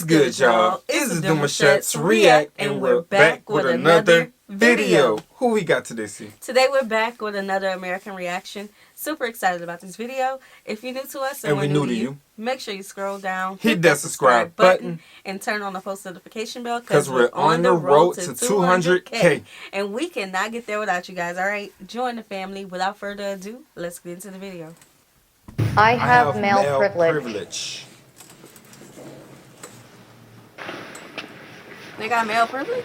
good, y'all? It's the Demouchet REACT, and we're back with another video. Who we got today, C? Today we're back with another American reaction. Super excited about this video. If you're new to us and we're new to you, make sure you scroll down, hit that subscribe button, and turn on the post notification bell because we're on the road to 200K. And we cannot get there without you guys. All right, join the family. Without further ado, let's get into the video. I have male privilege. They got male privilege?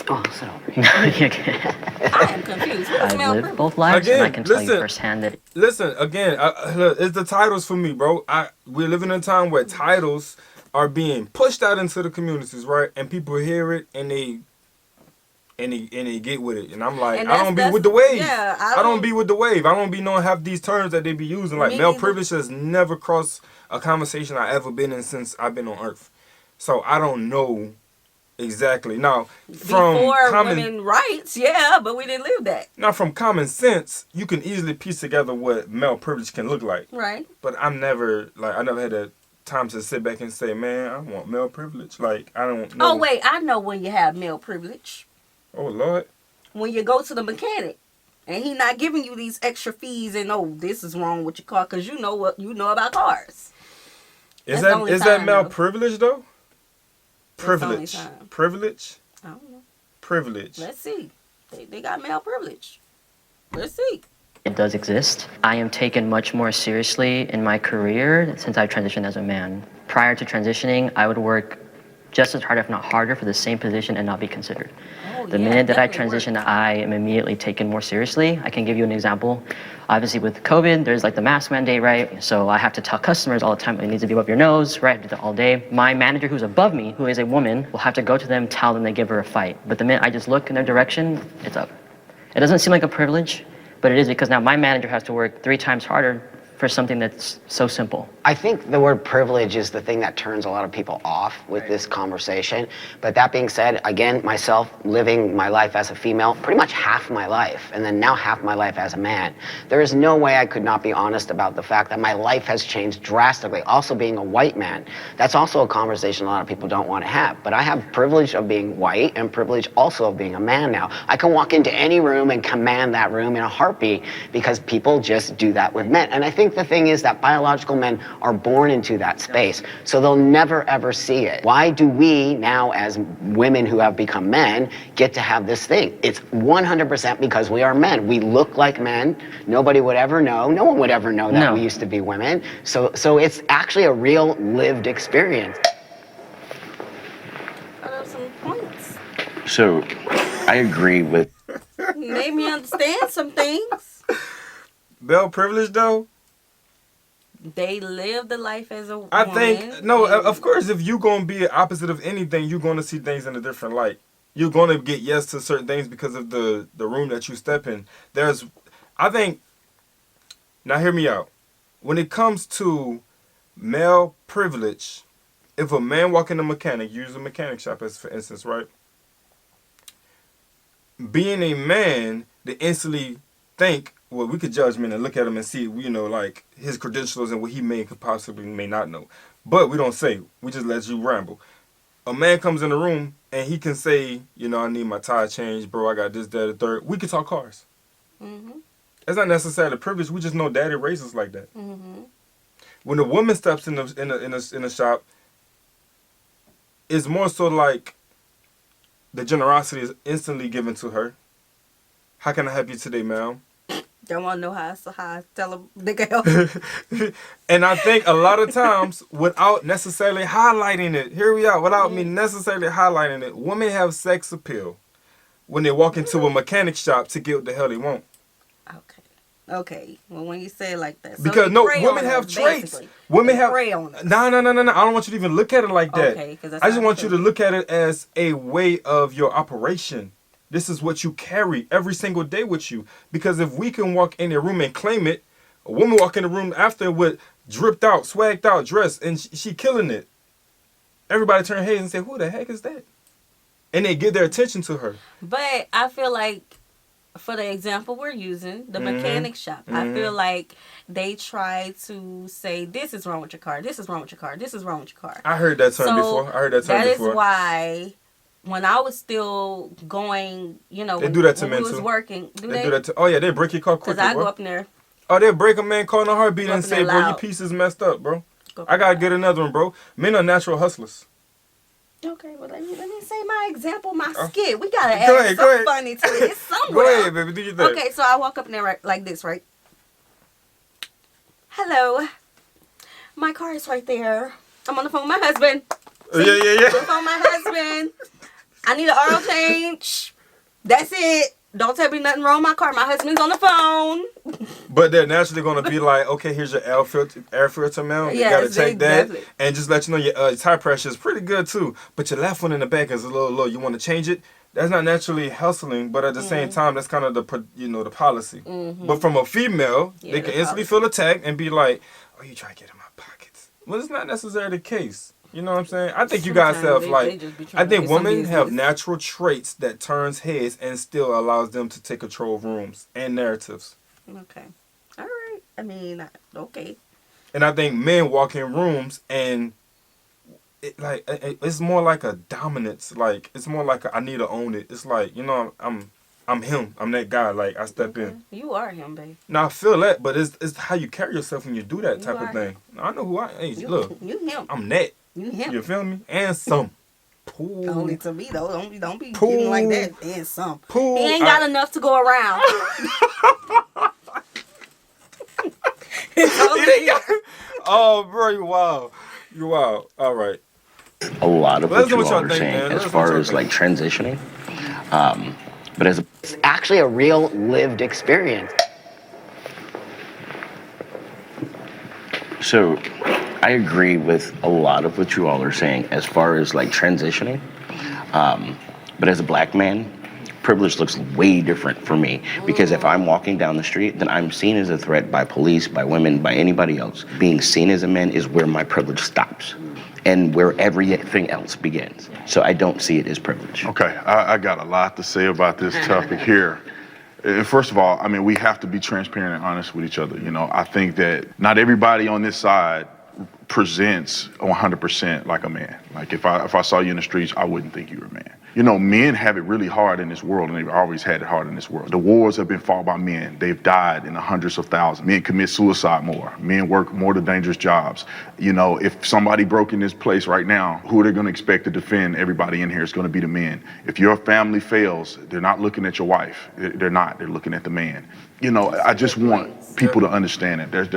Oh, sit over. I am confused. What's I've male lived privilege? both lives, and I can tell you firsthand that... Listen, again, look, it's the titles for me, bro. We're living in a time where titles are being pushed out into the communities, right? And people hear it, and they get with it. And I'm like, I don't be with the wave. Yeah, I don't be with the wave. I don't be knowing half these terms that they be using. Like, male privilege has never crossed a conversation I ever been in since I've been on Earth. So I don't know exactly. Now, from before women rights, yeah, but we didn't live that. Now, from common sense, you can easily piece together what male privilege can look like. Right. But I never had a time to sit back and say, man, I want male privilege. Like, I don't know. Oh, wait, I know when you have male privilege. Oh, Lord. When you go to the mechanic and he not giving you these extra fees and, oh, this is wrong with your car because you know what you know about cars. Is that male privilege, though? Privilege. Privilege? I don't know. Privilege. Let's see. They got male privilege. Let's see. It does exist. I am taken much more seriously in my career since I've transitioned as a man. Prior to transitioning, I would work just as hard, if not harder, for the same position and not be considered. The minute that I transition, I am immediately taken more seriously. I can give you an example. Obviously, with COVID, there's like the mask mandate, right? So I have to tell customers all the time, it needs to be above your nose, right? I do that all day. My manager, who's above me, who is a woman, will have to go to them, tell them they give her a fight. But the minute I just look in their direction, it's up. It doesn't seem like a privilege, but it is because now my manager has to work 3 times harder for something that's so simple. I think the word privilege is the thing that turns a lot of people off with this conversation. But that being said, again, myself living my life as a female, pretty much half my life, and then now half my life as a man, there is no way I could not be honest about the fact that my life has changed drastically. Also being a white man, that's also a conversation a lot of people don't want to have. But I have privilege of being white and privilege also of being a man now. I can walk into any room and command that room in a heartbeat because people just do that with men. And I think the thing is that biological men are born into that space, so they'll never ever see it. Why do we now, as women who have become men, get to have this thing? It's 100% because we are men. We look like men. Nobody would ever know. No one would ever know that we used to be women. So it's actually a real lived experience. Some points. So, I agree with... Made me understand some things. Male privilege, though? They live the life as a woman. I think, no, of course, if you're going to be opposite of anything, you're going to see things in a different light. You're going to get yes to certain things because of the room that you step in. I think, now hear me out. When it comes to male privilege, if a man walk in a mechanic, use a mechanic shop as for instance, right? Being a man, they instantly think, well, we could judge men and look at him and see, you know, like his credentials and what he could possibly may not know. But we don't say. We just let you ramble. A man comes in the room and he can say, you know, I need my tire changed, bro. I got this, that, the third. We can talk cars. Mm-hmm. That's not necessarily a privilege. We just know daddy raises like that. Mm-hmm. When a woman steps in a shop, it's more so like the generosity is instantly given to her. How can I help you today, ma'am? Don't want to know how I tell them they can help. And I think a lot of times, without necessarily highlighting it, here we are, without me necessarily highlighting it, women have sex appeal when they walk into a mechanic shop to get what the hell they want. Okay. Well, when you say it like that. So because, no, women have traits. Basically. Women have... No. I don't want you to even look at it like that. Okay, I just want you to look at it as a way of your operation. This is what you carry every single day with you. Because if we can walk in a room and claim it, a woman walk in the room after with dripped out, swagged out dress, and she killing it. Everybody turn heads and say, who the heck is that? And they give their attention to her. But I feel like for the example we're using, the mechanic shop, I feel like they try to say, this is wrong with your car, this is wrong with your car, this is wrong with your car. I heard that term before. That is why when I was still going, you know, they when, do that to when men we was too. working, They do that to, oh yeah, they break your car quick. Because I go up in there. Oh, they break a man car in a heartbeat Go up and in say, there bro, your loud. piece is messed up, bro. Go up I in gotta there get another one, bro. Men are natural hustlers. Okay, well, let me say my example, my skit. We gotta Go add ahead, something go ahead. funny to it. It's somewhere. Go ahead, baby, do your thing. Okay, so I walk up in there like this, right? Hello. My car is right there. I'm on the phone with my husband. Yeah. On the phone with my husband. I need an oil change. That's it. Don't tell me nothing wrong with my car. My husband's on the phone. But they're naturally going to be like, okay, here's your air filter mount. You got to check that. Definitely. And just let you know your tire pressure is pretty good too. But your left one in the back is a little low. You want to change it? That's not naturally hustling, but at the same time, that's kind of the policy. But from a female, they can instantly feel attacked and be like, oh, you try to get in my pockets. Well, it's not necessarily the case. You know what I'm saying? I think you guys have I think women have natural traits that turns heads and still allows them to take control of rooms and narratives. Okay. All right. I mean, okay. And I think men walk in rooms and it's more like a dominance. Like it's more like I need to own it. It's like, you know, I'm him. I'm that guy. Like I step in. You are him, babe. Now I feel that, but it's how you carry yourself when you do that type of thing. I know who I am. Hey, look, you him. I'm that. You him. You feel me? And some. Pool. Only to me though. Don't be getting like that. And some. Pool. He ain't got enough to go around. Oh, bro, you wild. You wild. All right. A lot of what you all are think, saying man. as far as like transitioning. But as a It's actually a real lived experience. So I agree with a lot of what you all are saying as far as like transitioning. But as a black man, privilege looks way different for me because if I'm walking down the street, then I'm seen as a threat by police, by women, by anybody else. Being seen as a man is where my privilege stops and where everything else begins. So I don't see it as privilege. Okay, I got a lot to say about this topic here. First of all, I mean, we have to be transparent and honest with each other. You know, I think that not everybody on this side presents 100% like a man. Like if I saw you in the streets, I wouldn't think you were a man. You know, men have it really hard in this world, and they've always had it hard in this world. The wars have been fought by men. They've died in the hundreds of thousands. Men commit suicide more. Men work more the dangerous jobs. You know, if somebody broke in this place right now, who are they going to expect to defend everybody in here? It's going to be the men. If your family fails, they're not looking at your wife. They're not. They're looking at the man. You know, I just want people to understand that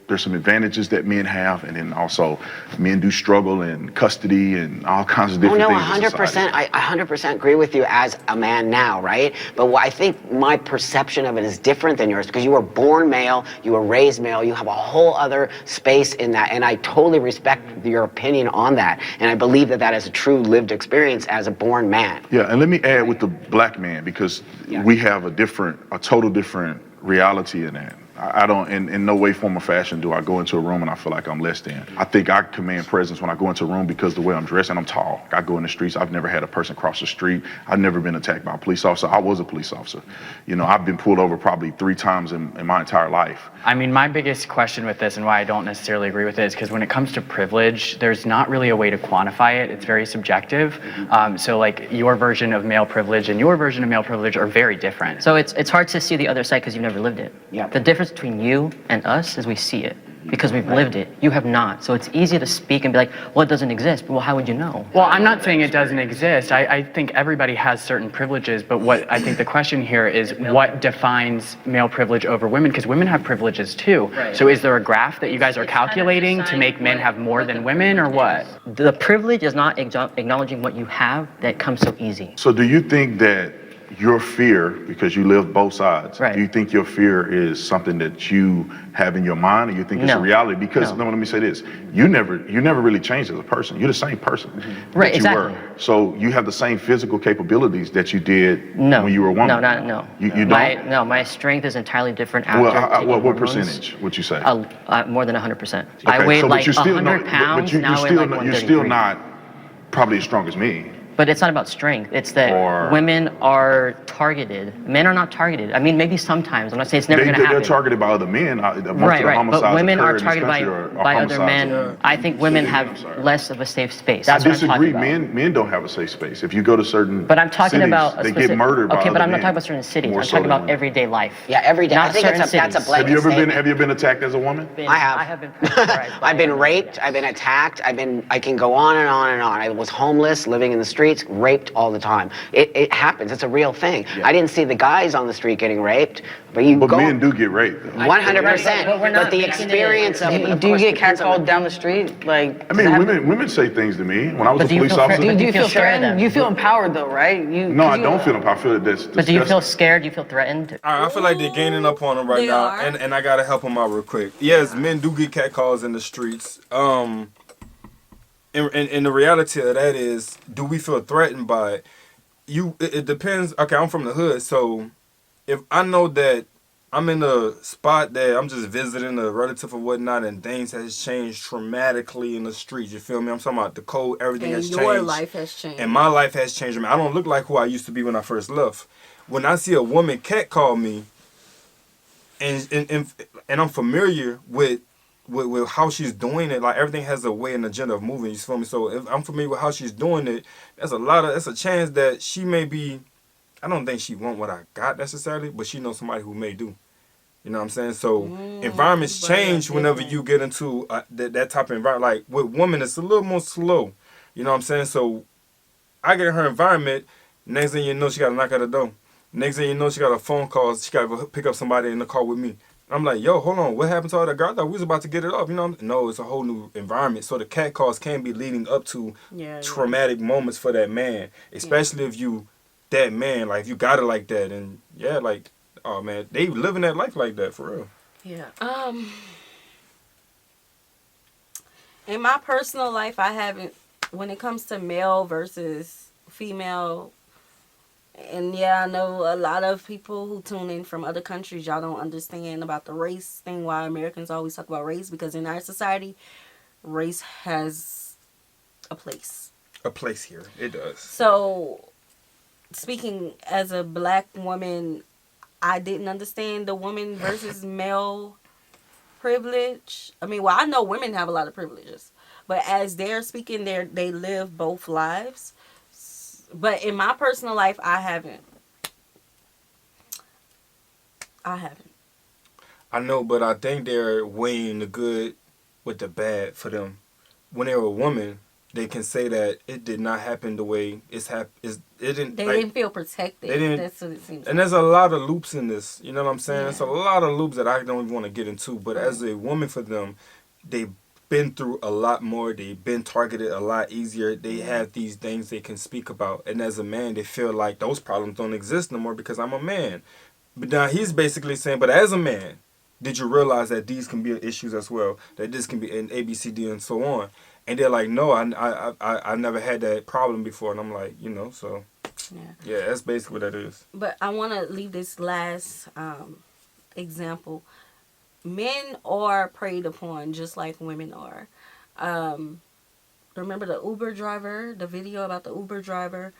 there's some advantages that men have, and then also men do struggle in custody and all kinds of different things. 100%. I 100% agree with you as a man now, right? But what I think my perception of it is different than yours because you were born male, you were raised male, you have a whole other space in that, and I totally respect your opinion on that, and I believe that that is a true lived experience as a born man. Yeah, and let me add with the black man because we have a total different reality in that. I don't, in no way, form, or fashion do I go into a room and I feel like I'm less than. I think I command presence when I go into a room because the way I'm dressed and I'm tall. I go in the streets. I've never had a person cross the street. I've never been attacked by a police officer. I was a police officer. You know, I've been pulled over probably 3 times in my entire life. I mean, my biggest question with this and why I don't necessarily agree with it is because when it comes to privilege, there's not really a way to quantify it. It's very subjective. So like your version of male privilege and your version of male privilege are very different. So it's hard to see the other side because you've never lived it. Yeah. The difference between you and us is we see it because we've lived it. You have not. So it's easy to speak and be like, well, it doesn't exist. But well, how would you know? Well, I'm not saying it doesn't exist. I think everybody has certain privileges, but what I think the question here is what defines male privilege over women? Because women have privileges too. Right. So is there a graph that you guys are calculating to make men have more than women or what? The privilege is not acknowledging what you have that comes so easy. So do you think that your fear, because you live both sides, right. Do you think your fear is something that you have in your mind, or you think it's a reality? Because no, let me say this: you never really changed as a person. You're the same person right, that you exactly. were. So you have the same physical capabilities that you did when you were a woman. No. You don't? No, my strength is entirely different after what percentage would you say? More than 100%. Okay, I weigh so, like 100 pounds. Now I weigh like 130. You're still not probably as strong as me. But it's not about strength. It's that women are targeted. Men are not targeted. I mean, maybe sometimes. I'm not saying it's never going to happen. They're targeted by other men. Most of the homicides But women are occur in this targeted country by are other men. homicides. I think women have less of a safe space. I That's what I'm talking disagree. about. Men don't have a safe space. If you go to certain But I'm talking cities, about they get murdered by okay, other but I'm not men, talking about certain cities. more I'm so talking than about women. everyday life. Yeah, every day. Not I think certain that's a cities. blanket statement. Have you been attacked as a woman? I have. I have been pressurized by I've been women, raped. yes. I've been attacked. I can go on and on and on. I was homeless, living in the streets, raped all the time. It happens. It's a real thing. Yeah. I didn't see the guys on the street getting raped, but But men do get raped. 100%. But we're But not the making it experience. up. of Do you course, get depends on catcalled down the street? Like, I mean, women say things to me. When I was a do you police feel officer, do you feel feel scared of them? threatened? You feel empowered though, right? no, I don't feel empowered. I feel that's But do you feel disgusting. scared? Do you feel threatened? All right, I feel like they're gaining up on him right They now, are. and I gotta help them out real quick. Yes, men do get catcalls in the streets. And the reality of that is, do we feel threatened by it? It depends. Okay, I'm from the hood, so if I know that I'm in a spot that I'm just visiting a relative or whatnot, and things has changed dramatically in the streets. You feel me? I'm talking about the code, everything And has your changed. life has changed. And my life has changed. I mean, I don't look like who I used to be when I first left. When I see a woman catcall me, and I'm familiar with how she's doing it, like everything has a way and agenda of moving. You feel me? So if I'm familiar with how she's doing it, that's a chance that she may be. I don't think she want what I got necessarily, but she knows somebody who may do. You know what I'm saying? So environments change whenever you get into that type of environment. Like with women, it's a little more slow. You know what I'm saying? So I get in her environment. Next thing you know, she got to knock at the door. Next thing you know, she got a phone call. She got to go pick up somebody in the car with me. I'm like, yo, hold on. What happened to all that girl? I thought we was about to get it up. You know? No, it's a whole new environment. So the cat calls can be leading up to traumatic moments for that man, especially if you that man, like if you got it like that, and yeah, like, oh man, they living that life like that for real. Yeah. In my personal life, I haven't. When it comes to male versus female, and yeah, I know a lot of people who tune in from other countries, y'all don't understand about the race thing. Why Americans always talk about race, because in our society, race has a place. A place here, it does. So, speaking as a black woman, I didn't understand the woman versus male privilege. I mean, well, I know women have a lot of privileges, but as they're speaking, they live both lives. But in my personal life, I haven't. I know, but I think they're weighing the good with the bad for them. When they're a woman, they can say that it did not happen the way it's happened. They didn't feel protected. They didn't. That's what it seems. And there's a lot of loops in this. You know what I'm saying? There's a lot of loops that I don't even want to get into. But as a woman, for them, they've been through a lot more. They've been targeted a lot easier. They have these things they can speak about. And as a man, they feel like those problems don't exist no more because I'm a man. But now he's basically saying, but as a man, did you realize that these can be issues as well? That this can be an A, B, C, D, and so on. And they're like, no, I never had that problem before. And I'm like, you know, so yeah, that's basically what that is. But I want to leave this last example. Men are preyed upon just like women are. Remember the Uber driver, the video about the Uber driver,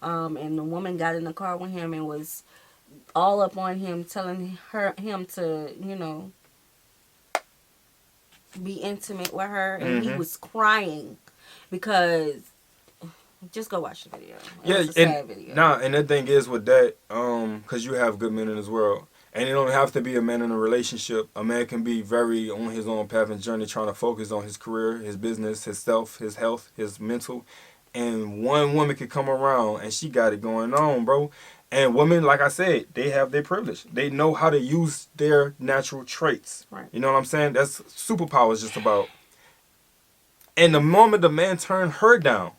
and the woman got in the car with him and was all up on him, telling him to, you know, be intimate with her, and he was crying because. Just go watch the video. It's a sad video. And the thing is with that, because you have good men in this world, and you don't have to be a man in a relationship. A man can be very on his own path and journey, trying to focus on his career, his business, his self, his health, his mental. And one woman could come around and she got it going on, bro. And women, like I said, they have their privilege. They know how to use their natural traits. Right. You know what I'm saying? That's superpowers just about. And the moment the man turned her down,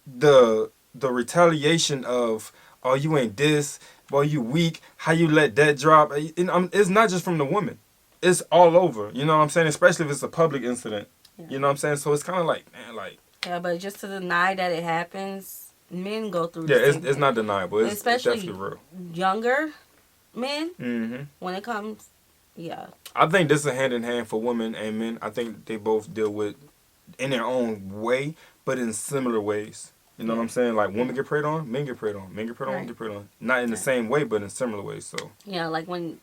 the retaliation of, oh, you ain't this, boy, you weak, how you let that drop, it's not just from the woman, it's all over, you know what I'm saying, especially if it's a public incident, you know what I'm saying, so it's kind of like, man, like, yeah, but just to deny that it happens, men go through it's not deniable, it's definitely real. Younger men, when it comes, I think this is a hand in hand for women and men. I think they both deal with in their own way, but in similar ways. You know what I'm saying? Like women get preyed on, men get preyed on, men get preyed on, women get preyed on. Not in the same way, but in similar ways. So Yeah, like when,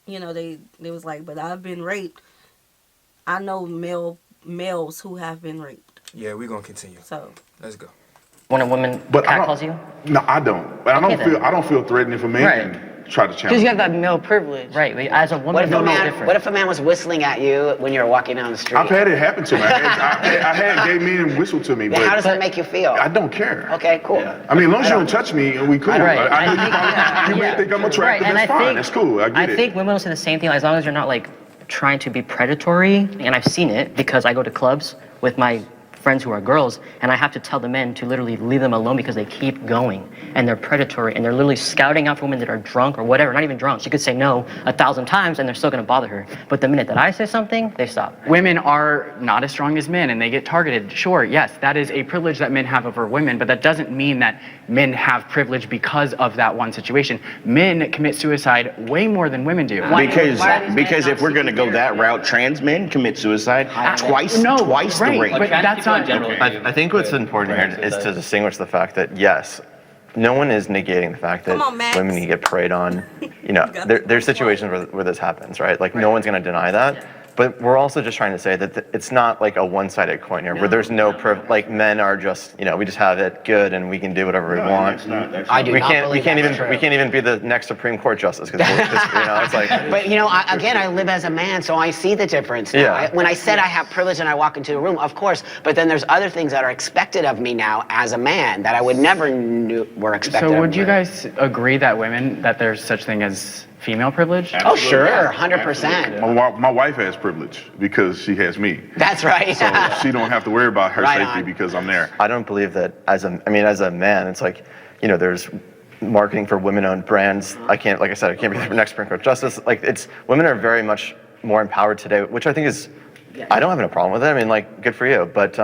they was like, but I've been raped. I know males who have been raped. yeah, we're gonna continue. So Let's go. When a woman But I catcalls don't. you? No, I don't. But Okay, I don't feel threatened if a man try to challenge. Because you have that male privilege. Right, as a woman, it's different. What if a man was whistling at you when you were walking down the street? I've had it happen to me. I had gay men whistle to me, Then but how does that make you feel? I don't care. Okay, cool. I mean, as long as you don't touch me and we cool. Right. I know you may think I'm attractive. and That's fine. That's cool. I get it. I think women will say the same thing as long as you're not like trying to be predatory. And I've seen it because I go to clubs with my friends who are girls, and I have to tell the men to literally leave them alone because they keep going and they're predatory and they're literally scouting out for women that are drunk or whatever, not even drunk. She could say no 1,000 times and they're still gonna bother her. But the minute that I say something, they stop. Women are not as strong as men and they get targeted. Sure, yes, that is a privilege that men have over women, but that doesn't mean that men have privilege because of that one situation. Men commit suicide way more than women do. Because if we're going to go that route, trans men commit suicide twice the rate. But that's not. I think what's important here is to distinguish the fact that, yes, no one is negating the fact that women can get preyed on. There's situations where this happens, right? Like, no one's going to deny that. But we're also just trying to say that it's not like a one-sided coin here, where there's like men are just, we just have it good and we can do whatever we want. We can't even be the next Supreme Court justice because it's like. But I live as a man, so I see the difference now. Yeah. When I said I have privilege and I walk into a room, of course, but then there's other things that are expected of me now as a man that I would never knew were expected. So of would me. you guys agree that there's such thing as female privilege? Oh, sure, 100%. My wife has privilege because she has me. That's right. So she don't have to worry about her Right safety on. because I'm there. I don't believe that as a man, it's like, there's marketing for women-owned brands. Like I said, I can't be the next Supreme Court justice. Like, women are very much more empowered today, which I think is, I don't have a problem with it. I mean, like, good for you. But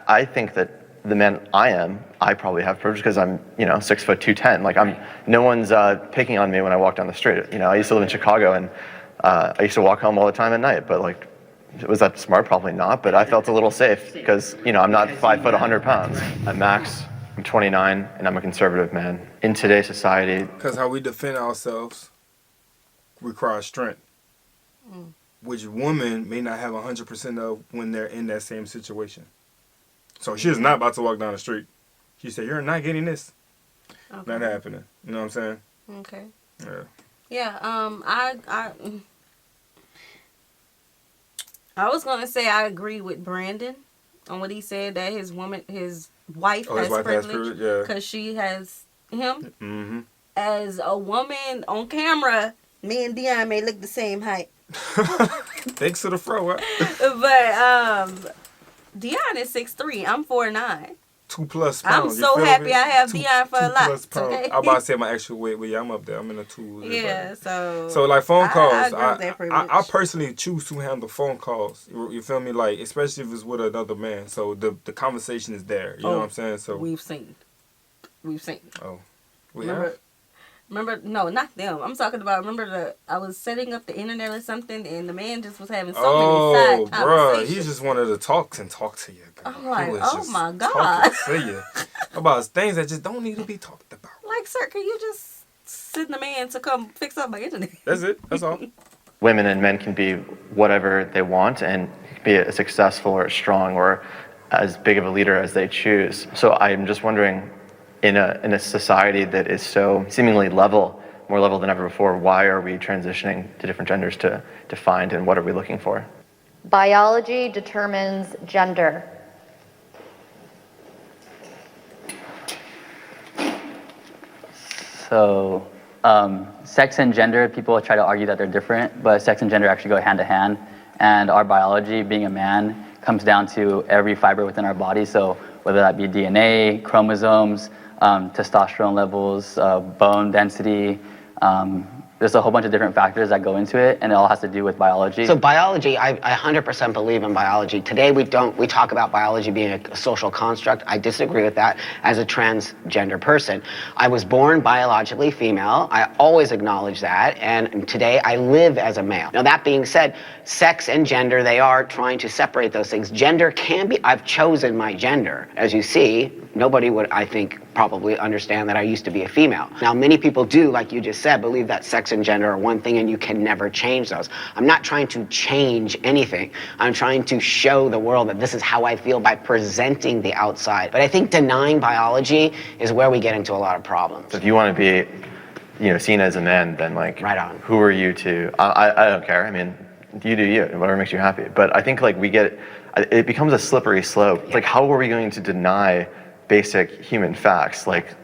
I think that the man I probably have privilege because I'm, 6 foot 210. Like, no one's picking on me when I walk down the street. I used to live in Chicago and I used to walk home all the time at night, but like, was that smart? Probably not, but I felt a little safe because, I'm not 5 foot 100 pounds. I'm Max, I'm 29, and I'm a conservative man. In today's society, Because how we defend ourselves requires strength, which women may not have 100% of when they're in that same situation. So she's not about to walk down the street. She said, "You're not getting this." Okay. Not happening. You know what I'm saying? Okay. Yeah. Yeah. I was gonna say I agree with Brandon on what he said that his wife has privilege yeah. because she has him. Mm-hmm. As a woman on camera, me and Dion may look the same height, Thanks to the fro, right? but Dion is 6'3". I'm 4'9". 2+ pounds. I'm you so feel happy me? I have Dion for a lot. 2+ pounds. Okay? I'm about to say my actual weight, but yeah, I'm up there. I'm in the 2s. Yeah, so like phone calls, I agree with that privilege. I personally choose to handle phone calls. You feel me? Like, especially if it's with another man. So the conversation is there. You know what I'm saying? So we've seen. Oh, we have? Remember? No, not them. I'm talking about. I was setting up the internet or something, and the man just was having so many side conversations. He just wanted to talk to you. Girl. I'm like, He was oh just my God. talking to you about things that just don't need to be talked about. Like, sir, can you just send the man to come fix up my internet? That's it. That's all. women and men can be whatever they want and be as successful or strong or as big of a leader as they choose. So I'm just wondering, in a society that is so seemingly level, more level than ever before, why are we transitioning to different genders to find, and what are we looking for? Biology determines gender. So sex and gender, people try to argue that they're different, but sex and gender actually go hand to hand. And our biology, being a man, comes down to every fiber within our body. So whether that be DNA, chromosomes, testosterone levels, bone density, there's a whole bunch of different factors that go into it, and it all has to do with biology. So biology, I 100% believe in biology. Today we talk about biology being a social construct. I disagree with that as a transgender person. I was born biologically female. I always acknowledge that, and today I live as a male. Now that being said, sex and gender, they are trying to separate those things. Gender can be, I've chosen my gender. As you see, nobody would, I think, probably understand that I used to be a female. Now, many people do, like you just said, believe that sex and gender are one thing and you can never change those. I'm not trying to change anything. I'm trying to show the world that this is how I feel by presenting the outside. But I think denying biology is where we get into a lot of problems. So if you want to be, seen as a man, then like, right on. Who are you to? I don't care. I mean, you do you, whatever makes you happy. But I think like it becomes a slippery slope. Like, how are we going to deny basic human facts? Like,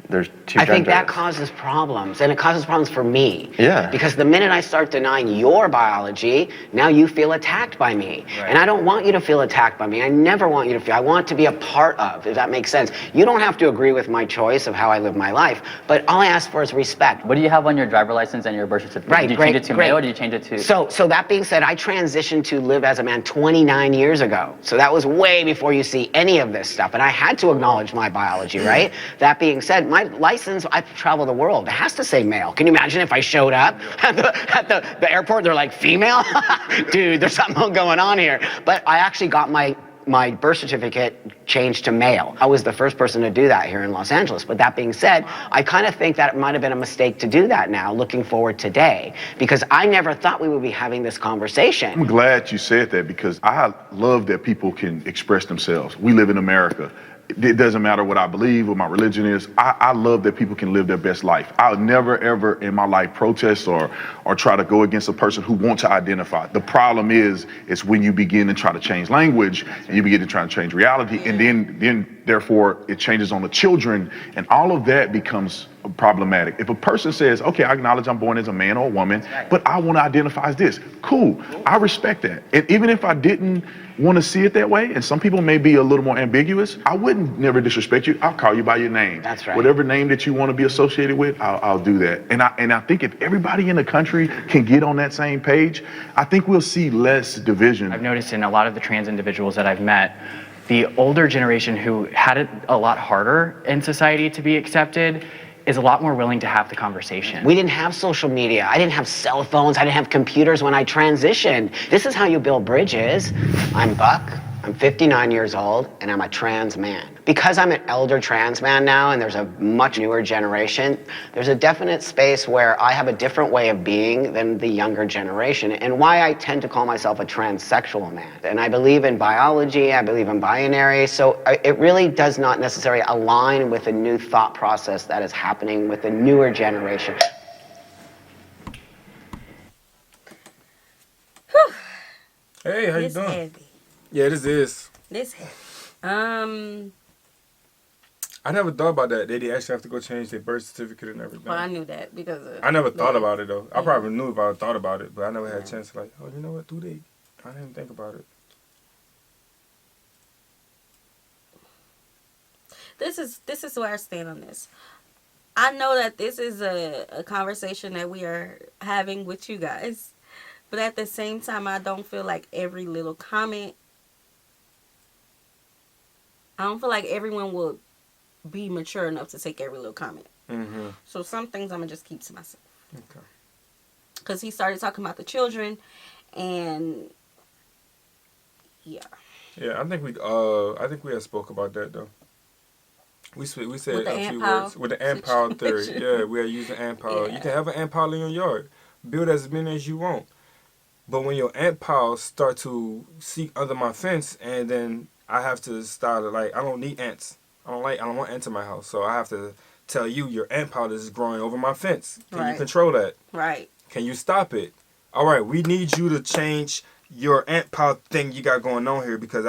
there's two genders. I think that causes problems, and it causes problems for me. Yeah. Because the minute I start denying your biology, now you feel attacked by me. Right. And I don't want you to feel attacked by me. I never want you to feel, I want to be a part of, if that makes sense. You don't have to agree with my choice of how I live my life, but all I ask for is respect. What do you have on your driver license and your birth certificate? Right, did you change it to male or did you change it to? So that being said, I transitioned to live as a man 29 years ago. So that was way before you see any of this stuff. And I had to acknowledge my biology, right? That being said, my license, I travel the world. It has to say male. Can you imagine if I showed up at the airport, they're like, female? Dude, there's something going on here. But I actually got my birth certificate changed to male. I was the first person to do that here in Los Angeles. But that being said, I kind of think that it might have been a mistake to do that now, looking forward today, because I never thought we would be having this conversation. I'm glad you said that, because I love that people can express themselves. We live in America. It doesn't matter what I believe, what my religion is. I love that people can live their best life. I'll never, ever in my life protest or try to go against a person who wants to identify. The problem is when you begin to try to change language and you begin to try to change reality, and then therefore it changes on the children, and all of that becomes problematic. If a person says, okay, I acknowledge I'm born as a man or a woman, but I want to identify as this, cool, I respect that. And even if I didn't want to see it that way, and some people may be a little more ambiguous, I wouldn't never disrespect you. I'll call you by your name. That's right. Whatever name that you want to be associated with, I'll do that. And I think if everybody in the country can get on that same page, I think we'll see less division. I've noticed in a lot of the trans individuals that I've met, the older generation who had it a lot harder in society to be accepted is a lot more willing to have the conversation. We didn't have social media. I didn't have cell phones. I didn't have computers when I transitioned. This is how you build bridges. I'm Buck. I'm 59 years old, and I'm a trans man. Because I'm an elder trans man now, and there's a much newer generation, there's a definite space where I have a different way of being than the younger generation, and why I tend to call myself a transsexual man. And I believe in biology, I believe in binary, so it really does not necessarily align with the new thought process that is happening with the newer generation. Hey, how you It's doing? heavy. Yeah, this is. This heavy. I never thought about that. They actually have to go change their birth certificate and everything. Well, I knew that because I never thought about it though. I probably knew if I thought about it, but I never had a chance to like, oh, you know what? Do they? I didn't even think about it. This is where I stand on this. I know that this is a conversation that we are having with you guys. But at the same time, I don't feel like every little comment, I don't feel like everyone will be mature enough to take every little comment. Mm-hmm. So some things I'm going to just keep to myself. Okay. Because he started talking about the children, and yeah. Yeah, I think we had spoke about that though. We said With the a few ant pile words with the ant pile theory. Yeah, we are using ant pile. Yeah. You can have an ant pile in your yard. Build as many as you want. But when your ant piles start to seek under my fence, and then I have to start like, I don't need ants. I don't want ants in my house. So I have to tell you your ant pile is growing over my fence. Can you control that? Right. Can you stop it? All right, we need you to change your ant pile thing you got going on here, because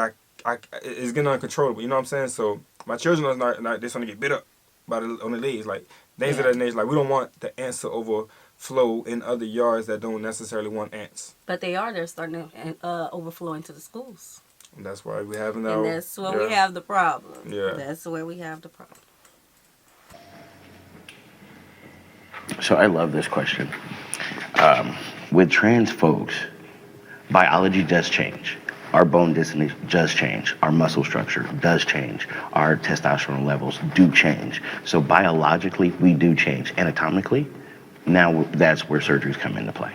it's getting uncontrollable. You know what I'm saying? So my children are not they're starting to get bit up by on the leaves, like things of that nature. Like, we don't want the ants to overflow in other yards that don't necessarily want ants. But they're starting to overflow into the schools. And that's why we have now. And that's where we have the problem. Yeah. That's where we have the problem. So I love this question. With trans folks, biology does change. Our bone density does change. Our muscle structure does change. Our testosterone levels do change. So biologically, we do change. Anatomically, now that's where surgeries come into play.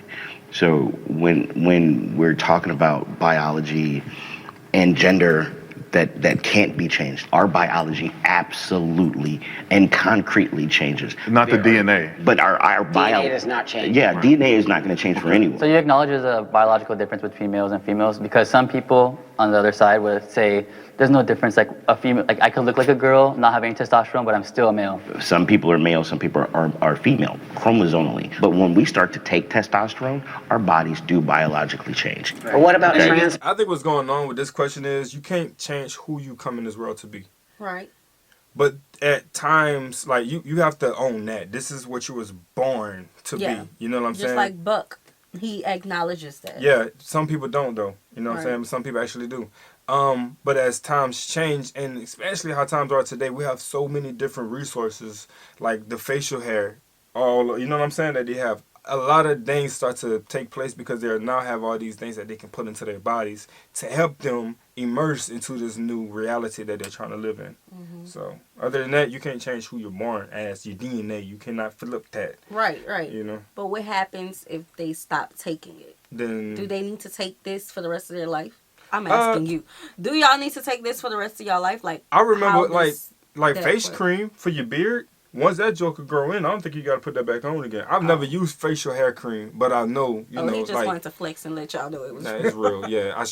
So when we're talking about biology and gender that can't be changed. Our biology absolutely and concretely changes. Not the DNA. But our DNA does not change. Yeah, DNA is not going to change for anyone. So you acknowledge there's a biological difference between males and females, because some people on the other side would say there's no difference. Like a female, like I could look like a girl, not having testosterone, but I'm still a male. Some people are male, some people are female, chromosomally. But when we start to take testosterone, our bodies do biologically change. But what about trans? I think what's going on with this question is you can't change who you come in this world to be. Right. But at times, like, you have to own that. This is what you was born to Yeah. be. You know what I'm saying? Just like Buck, he acknowledges that. Yeah, some people don't, though. You know what I'm Right. saying? Some people actually do. But as times change, and especially how times are today, we have so many different resources, like the facial hair, all, you know what I'm saying, that they have. A lot of things start to take place because they now have all these things that they can put into their bodies to help them immerse into this new reality that they're trying to live in. So, other than that, you can't change who you're born as, your DNA. You cannot flip that. Right, right. You know? But what happens if they stop taking it? Then Do they need to take this for the rest of their life? I'm asking you. Do y'all need to take this for the rest of y'all life? Like, I remember, how like does that face work? cream for your beard. Once that joker grow in, I don't think you gotta put that back on again. I've never used facial hair cream, but I know, you know, he just like, wanted to flex and let y'all know it was nah, real. it's real. Yeah,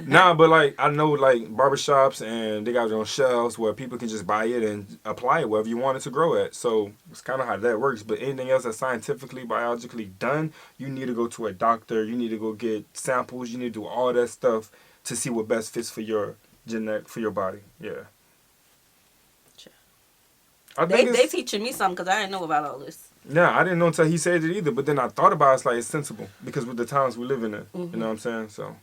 nah, but like I know, like barbershops and they got their own shelves where people can just buy it and apply it wherever you want it to grow at. So it's kind of how that works. But anything else that's scientifically, biologically done, you need to go to a doctor. You need to go get samples. You need to do all that stuff to see what best fits for your genetic, for your body. Yeah. I think They teaching me something because I didn't know about all this. yeah, I didn't know until he said it either. But then I thought about it, it's like it's sensible because with the times we live in, you know what I'm saying? So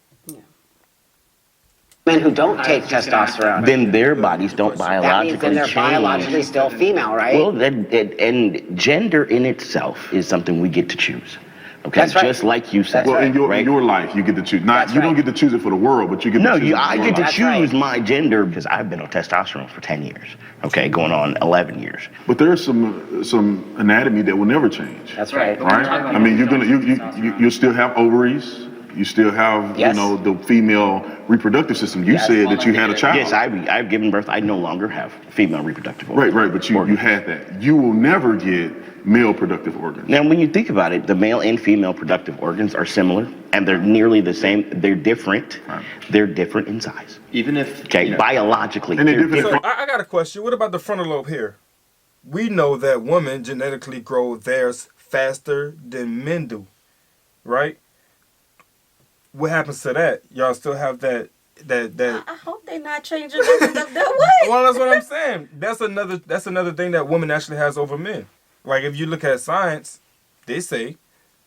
Men who don't take testosterone. Then their bodies don't That means biologically then they're change. biologically still female, right? Well, and gender in itself is something we get to choose. Okay, That's right. just like you said. Well, in your right? in your life, you get to choose. Not That's you don't right. get to choose it for the world, but you get to No, choose. I get to That's choose right. my gender because I've been on testosterone for 10 years. Okay, going on 11 years. But there's some anatomy that will never change. That's right. Right? I mean, you're gonna you still have ovaries. You still have Yes. you know the female reproductive system. You said that you had a child. Yes, I've given birth. I no longer have female reproductive organs. Right, but you had that. You will never get male productive organs. Now, when you think about it, the male and female productive organs are similar, and they're nearly the same. They're different. Right. They're different in size. Even if Okay, biologically, And they're they're different. different. I got a question. What about the frontal lobe here? We know that women genetically grow theirs faster than men do, right? What happens to that? Y'all still have that. I hope they not changing that way. Well, that's what I'm saying. That's another thing that women actually has over men. Like if you look at science, they say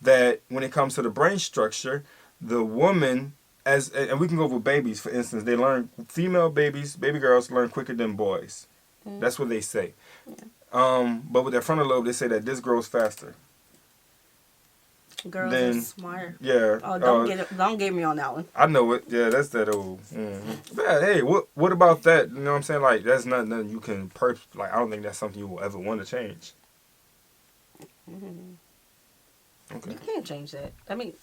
that when it comes to the brain structure, the woman and we can go over babies, for instance, they learn, female babies, baby girls learn quicker than boys. That's what they say. But with their frontal lobe, they say that this grows faster. Girls Then- are smart. Yeah. Oh, don't get me on that one. I know it. Yeah, that's that old. But hey, what about that? You know what I'm saying? Like that's not nothing you can like. I don't think that's something you will ever want to change. Okay. You can't change that. I mean,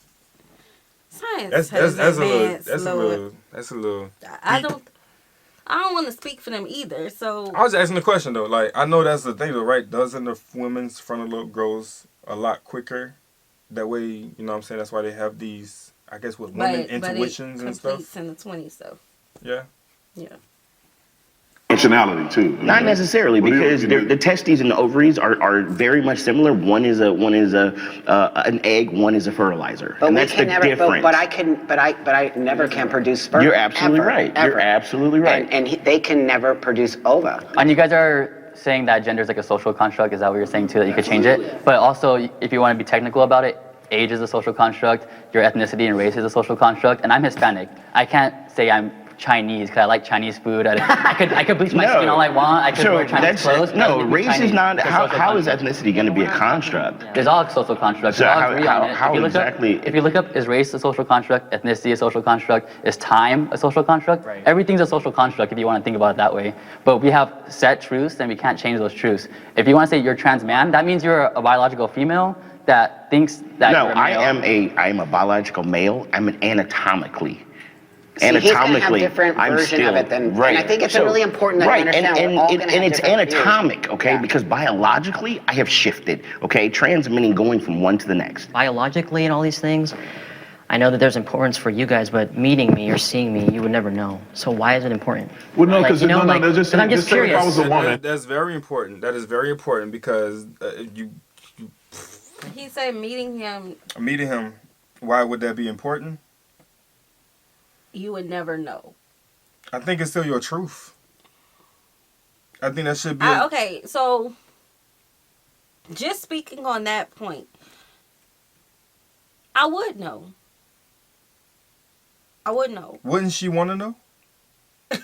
science That's has a little. advanced, Lord. That's a little. I don't want to speak for them either. So I was asking the question though. Like I know that's the thing though, right? Doesn't the women's frontal lobe grows a lot quicker? That way, you know what I'm saying? That's why they have these, I guess, with women intuitions but it and stuff. completes in the 20s, though. Yeah. Yeah. Functionality too. Not necessarily, What because you know, the testes and the ovaries are very much similar. One is an egg. One is a fertilizer, But and we that's can the never. difference. But I never can produce sperm. You're absolutely ever, right. ever. You're absolutely right. And they can never produce ova. And you guys are saying that gender is like a social construct. Is that what you're saying too? That you could change it? But also, if you want to be technical about it, age is a social construct. Your ethnicity and race is a social construct. And I'm Hispanic. I can't say I'm Chinese because I like Chinese food. I could bleach my skin all I want. I could wear Chinese clothes. No, but race Chinese. is not. It's a How social is construct. ethnicity going to be a construct? There's all social constructs. So We all how- agree on it. how If you look exactly- Up, if you look up, is race a social construct? Ethnicity a social construct? Is time a social construct? Right. Everything's a social construct if you want to think about it that way. But we have set truths and we can't change those truths. If you want to say you're trans man, that means you're a biological female that thinks that No, you're a male. I am a biological male. I'm an anatomically See, he's gonna have anatomically, different I'm version still of it than, right. and I think it's So- really important that right, you understand and, we're all gonna and have it's different views. anatomic, okay? Yeah. Because biologically, I have shifted, okay? Trans meaning going from one to the next. Biologically and all these things, I know that there's importance for you guys, but meeting me or seeing me, you would never know. So why is it important? Well, no, Like, because you know, like, they're just 'cause I'm saying, just say if I curious. was a woman. That's very important. That is very important because He said meeting him, meeting him, why would that be important? you would never know. I think it's still your truth. I think that should be. Okay, so just speaking on that point, I would know. I would know. Wouldn't she want to know?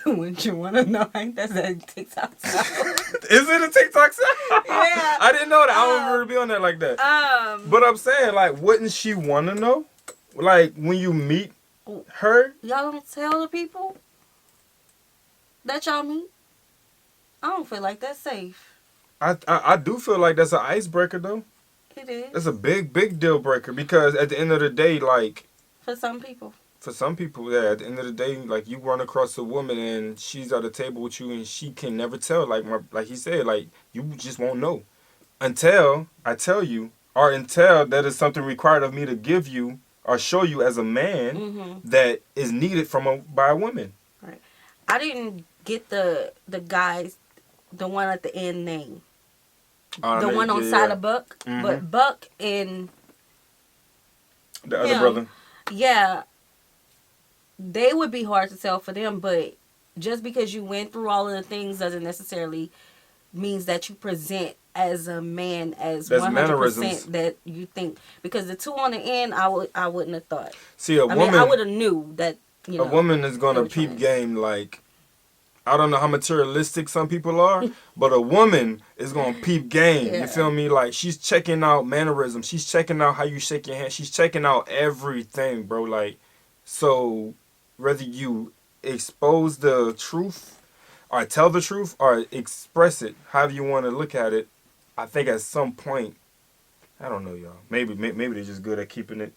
Wouldn't you want to know? Ain't that TikTok sound? Is it a TikTok sound? Yeah. I didn't know that. I don't remember be on that like that. But I'm saying, like, wouldn't she want to know? Like, when you meet her? Y'all don't tell the people that y'all meet? I don't feel like that's safe. I do feel like that's an icebreaker, though. It is. It's a big deal breaker because at the end of the day, like, For some people. for some people, yeah, at the end of the day, like, you run across a woman and she's at a table with you and she can never tell. Like he said, like, you just won't know until I tell you, or until that is something required of me to give you or show you as a man that is needed by a woman. Right. I didn't get the guys, the one at the end name. The one on side of Buck. But Buck and the other him, brother. Yeah. They would be hard to tell for them, but just because you went through all of the things doesn't necessarily means that you present as a man as That's 100% mannerisms. that you think. Because the two on the end, I wouldn't have thought. See, I would have knew that, you know. A woman is going they to were peep trans. game like, I don't know how materialistic some people are, but a woman is going to peep game. Yeah. You feel me? Like, she's checking out mannerisms. She's checking out how you shake your hand. She's checking out everything, bro. Like, so whether you expose the truth or tell the truth or express it, however you want to look at it, I think at some point, I don't know, y'all. Maybe they're just good at keeping it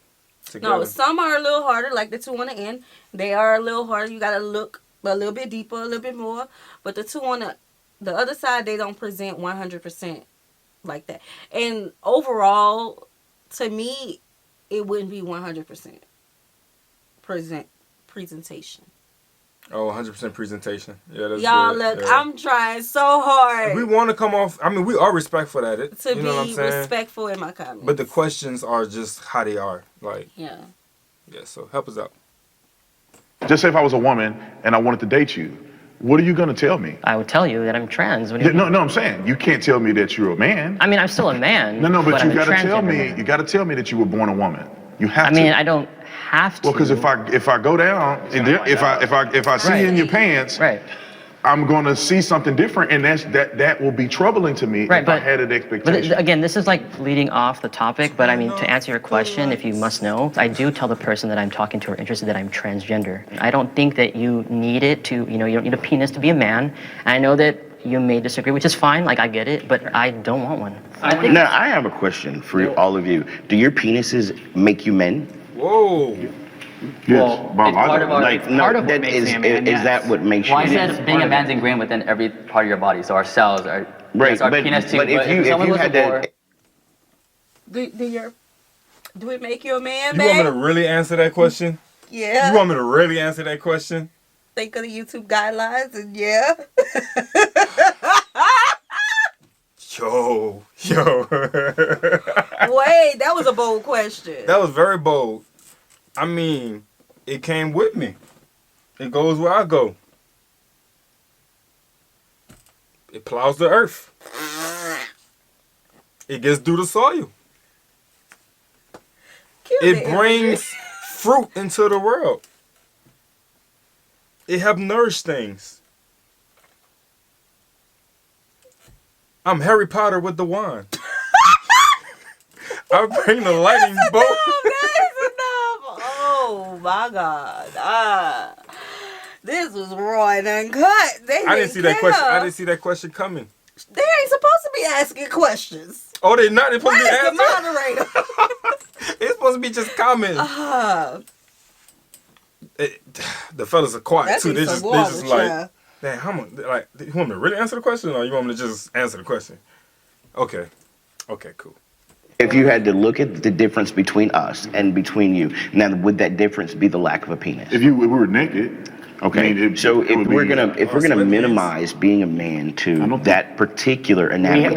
together. No, some are a little harder, like the two on the end. They are a little harder. You got to look a little bit deeper, a little bit more. But the two on the other side, they don't present 100% like that. And overall, to me, it wouldn't be 100% presentation. Oh, 100% presentation. Yeah, that's Y'all, good. look, Yeah. I'm trying so hard We want to come off. I mean, we are respectful at it. to You know what I'm be saying? respectful in my comments. But the questions are just how they are. Like, Yeah. yeah. So help us out. Just say if I was a woman and I wanted to date you, what are you gonna tell me? I would tell you that I'm trans. What do you No, mean? no, I'm saying you can't tell me that you're a man. I mean, I'm still a man. No, but I'm you a gotta tell transgender me. man. You gotta tell me that you were born a woman. You have I to. mean, I don't have to. Well, because if I go down, and if I see you in your pants, Right. I'm gonna see something different, and that will be troubling to me Right, if I but- had an But expectation. again, this is like leading off the topic, but I mean, to answer your question, if you must know, I do tell the person that I'm talking to or interested that I'm transgender. I don't think that you need it to, you don't need a penis to be a man. And I know that you may disagree, which is fine, like I get it, but I don't want one. Now, I have a question for all of you. Do your penises make you men? Whoa. Yes, it's part of our. Like, no, part of what that makes is, me a man, is yes. that what makes Well, I you men? said being a man's ingrained within every part of your body. So our cells, our Right, yes, our but penis too. if someone you was had a boar, that, Do it make you a man, You want me babe? to really answer that question? Yeah. You want me to really answer that question? Think of the YouTube guidelines and yeah. Yo. Wait, that was a bold question. That was very bold. I mean, it came with me. It goes where I go. It plows the earth. It gets through the soil. It brings fruit into the world. It helps nourish things. I'm Harry Potter with the wand. I bring the lightning bolt. Oh my God. This was raw and uncut. I didn't see that question. I didn't see that question coming. They ain't supposed to be asking questions. Oh, they're not. They're supposed to be Where's the answering. moderator? It's supposed to be just comments. the fellas are quiet That too. be They so just garbage, like, yeah. damn, how much? Like, you want me to really answer the question, or you want me to just answer the question? Okay, cool. If you had to look at the difference between us and between you, now would that difference be the lack of a penis? If we were naked. Okay, I mean, so it if would we're be- gonna Lesbians. minimize being a man to don't that particular anatomy,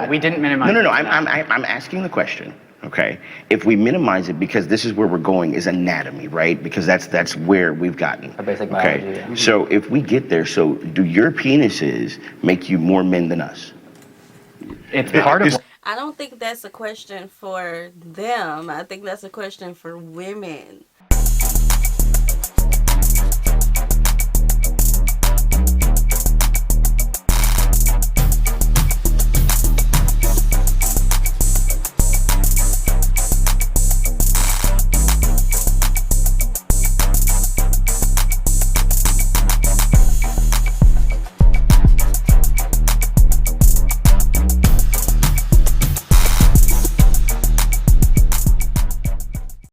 we didn't minimize No, it to I'm asking the question. Okay, if we minimize it, because this is where we're going, is anatomy, right? Because that's where we've gotten. Our basic Okay, biology, yeah. so if we get there, so do your penises make you more men than us? It's part of I don't think that's a question for them. I think that's a question for women.